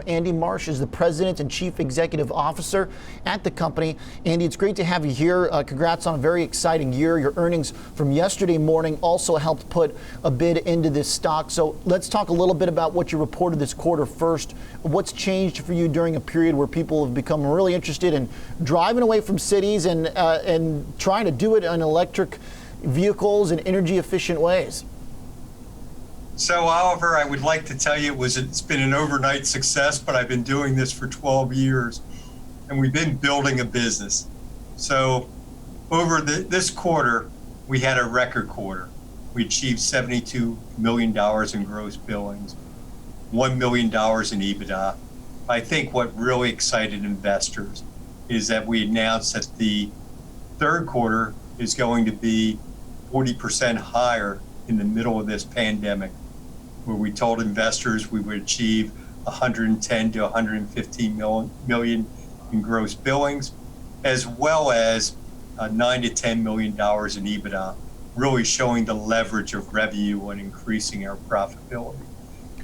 Andy Marsh is the president and chief executive officer at the company. Andy, it's great to have you here. Congrats on a very exciting year. Your earnings from yesterday morning also helped put a bid into this stock. So let's talk a little bit about what you reported this quarter first. What's changed for you during a period where people have become really interested in driving away from cities and trying to do it in electric vehicles and energy efficient ways? So, Oliver, I would like to tell you it's been an overnight success, but I've been doing this for 12 years, and we've been building a business. So, over this quarter, we had a record quarter. We achieved $72 million in gross billings, $1 million in EBITDA. I think what really excited investors is that we announced that the third quarter is going to be 40% higher in the middle of this pandemic, where we told investors we would achieve 110 to 115 million in gross billings, as well as $9 to $10 million in EBITDA, really showing the leverage of revenue and increasing our profitability.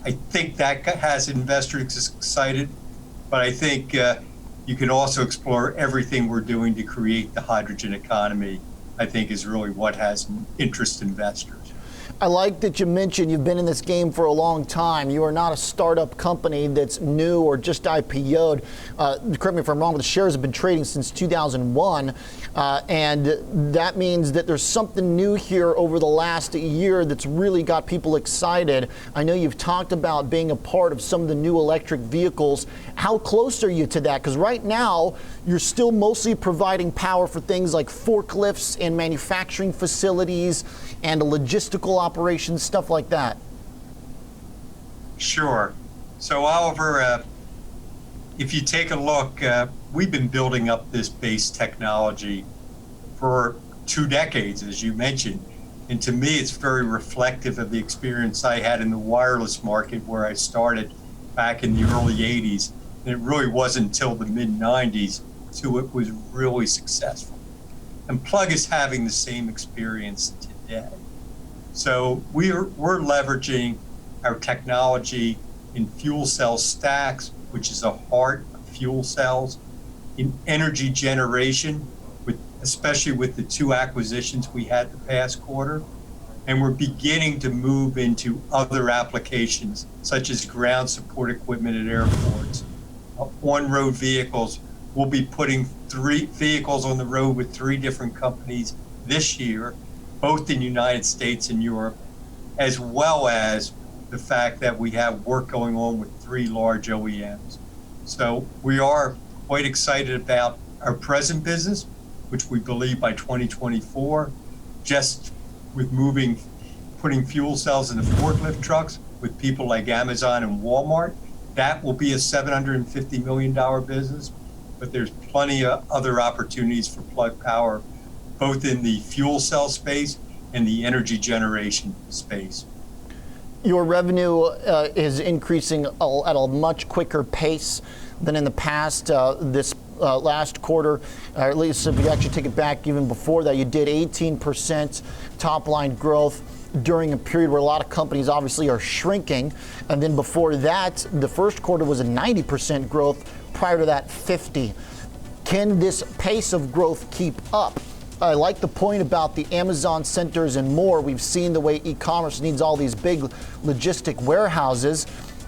I think that has investors excited, but I think you can also explore everything we're doing to create the hydrogen economy. I think is really what has interest investors. I like that you mentioned you've been in this game for a long time. You are not a startup company that's new or just IPO'd. Correct me if I'm wrong, but the shares have been trading since 2001. And that means that there's something new here over the last year that's really got people excited. I know you've talked about being a part of some of the new electric vehicles. How close are you to that? Because right now, you're still mostly providing power for things like forklifts and manufacturing facilities and logistical operations, stuff like that. Sure. So, Oliver, if you take a look, we've been building up this base technology for 2 decades, as you mentioned. And to me, it's very reflective of the experience I had in the wireless market, where I started back in the early 80s. And it really wasn't until the mid-90s till it was really successful. And Plug is having the same experience today. So we're leveraging our technology in fuel cell stacks, which is the heart of fuel cells, in energy generation, especially with the 2 acquisitions we had the past quarter. And we're beginning to move into other applications, such as ground support equipment at airports, on-road vehicles. We'll be putting 3 vehicles on the road with 3 different companies this year, both in the United States and Europe, as well as the fact that we have work going on with 3 large OEMs. So we are quite excited about our present business, which we believe by 2024, just with putting fuel cells in the forklift trucks with people like Amazon and Walmart, that will be a $750 million business. But there's plenty of other opportunities for Plug Power, both in the fuel cell space and the energy generation space. Your revenue is increasing at a much quicker pace than in the past. This last quarter, or at least if you actually take it back even before that, you did 18% top line growth during a period where a lot of companies obviously are shrinking. And then before that, the first quarter was a 90% growth. Prior to that, 50. Can this pace of growth keep up? I like the point about the Amazon centers and more. We've seen the way e-commerce needs all these big logistic warehouses.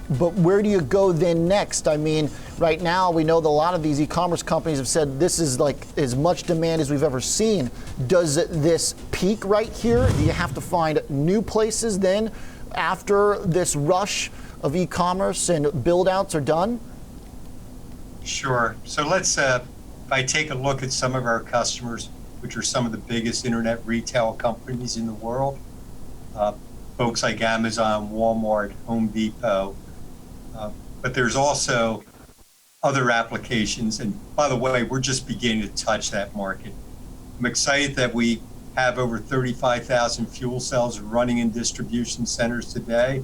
But where do you go then next? I mean, right now we know that a lot of these e-commerce companies have said this is like as much demand as we've ever seen. Does this peak right here? Do you have to find new places then after this rush of e-commerce and build-outs are done? Sure. So let's, if I take a look at some of our customers, which are some of the biggest internet retail companies in the world, folks like Amazon, Walmart, Home Depot, but there's also other applications. And by the way, we're just beginning to touch that market. I'm excited that we have over 35,000 fuel cells running in distribution centers today,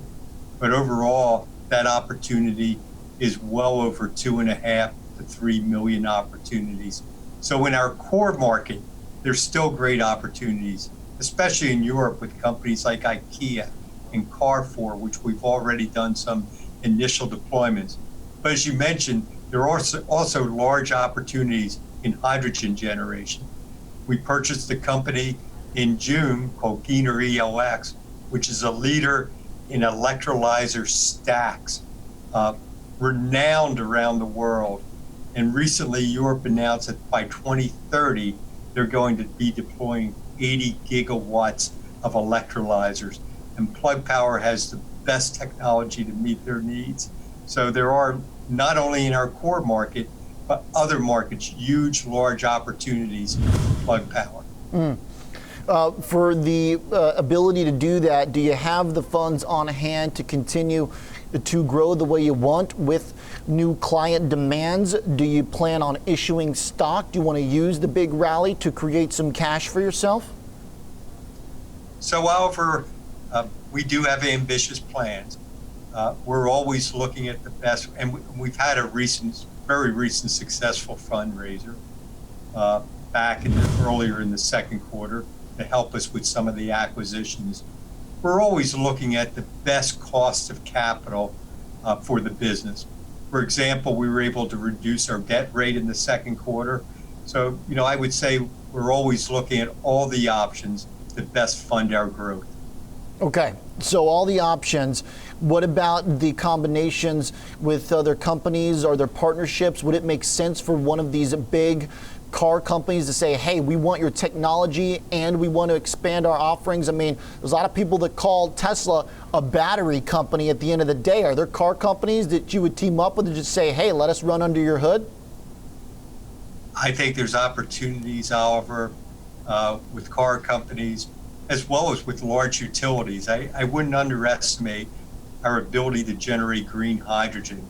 but overall, that opportunity is well over 2.5 to 3 million opportunities. So in our core market, there's still great opportunities, especially in Europe with companies like IKEA and Carrefour, which we've already done some initial deployments. But as you mentioned, there are also large opportunities in hydrogen generation. We purchased a company in June called Giner ELX, which is a leader in electrolyzer stacks, renowned around the world. And recently, Europe announced that by 2030, they're going to be deploying 80 gigawatts of electrolyzers. And Plug Power has the best technology to meet their needs. So there are, not only in our core market, but other markets, huge, large opportunities for Plug Power. For the ability to do that, do you have the funds on hand to continue to grow the way you want with new client demands? Do you plan on issuing stock? Do you want to use the big rally to create some cash for yourself? So, Oliver, we do have ambitious plans. We're always looking at the best, and we've had a very recent successful fundraiser back earlier in the second quarter to help us with some of the acquisitions. We're always looking at the best cost of capital for the business. For example, we were able to reduce our debt rate in the second quarter. So, I would say we're always looking at all the options to best fund our growth. Okay, so all the options. What about the combinations with other companies? Are there partnerships? Would it make sense for one of these big car companies to say, hey, we want your technology and we want to expand our offerings? I mean, there's a lot of people that call Tesla a battery company at the end of the day. Are there car companies that you would team up with and just say, hey, let us run under your hood? I think there's opportunities, Oliver, with car companies as well as with large utilities. I wouldn't underestimate our ability to generate green hydrogen.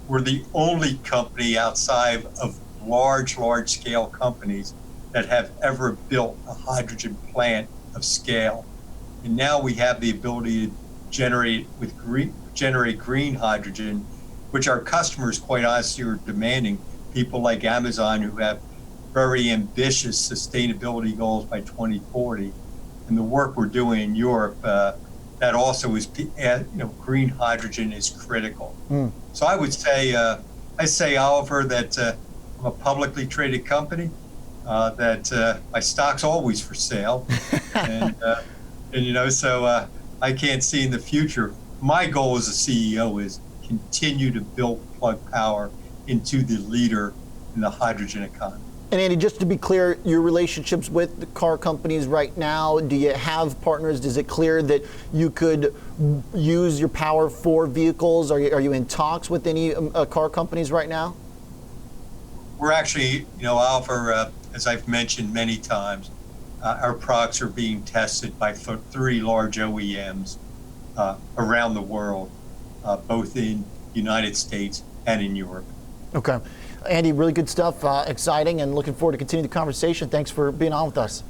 We're the only company outside of large scale companies that have ever built a hydrogen plant of scale. And now we have the ability to generate green hydrogen, which our customers quite honestly are demanding. People like Amazon, who have very ambitious sustainability goals by 2040. And the work we're doing in Europe, that also is, green hydrogen is critical. So I would say, Oliver, that I'm a publicly traded company, that my stock's always for sale. and so I can't see in the future. My goal as a CEO is continue to build Plug Power into the leader in the hydrogen economy. And Andy, just to be clear, your relationships with the car companies right now, do you have partners? Is it clear that you could use your power for vehicles? Are you in talks with any car companies right now? We're actually, Oliver, as I've mentioned many times, our products are being tested by 3 large OEMs around the world, both in the United States and in Europe. Okay. Andy, really good stuff, exciting, and looking forward to continuing the conversation. Thanks for being on with us.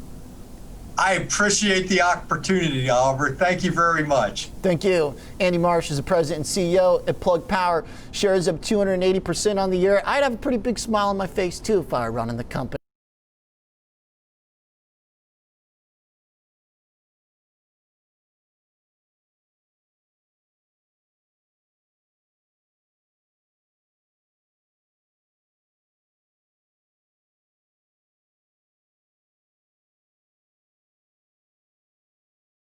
I appreciate the opportunity, Oliver. Thank you very much. Thank you. Andy Marsh is the president and CEO at Plug Power. Shares up 280% on the year. I'd have a pretty big smile on my face, too, if I were running the company.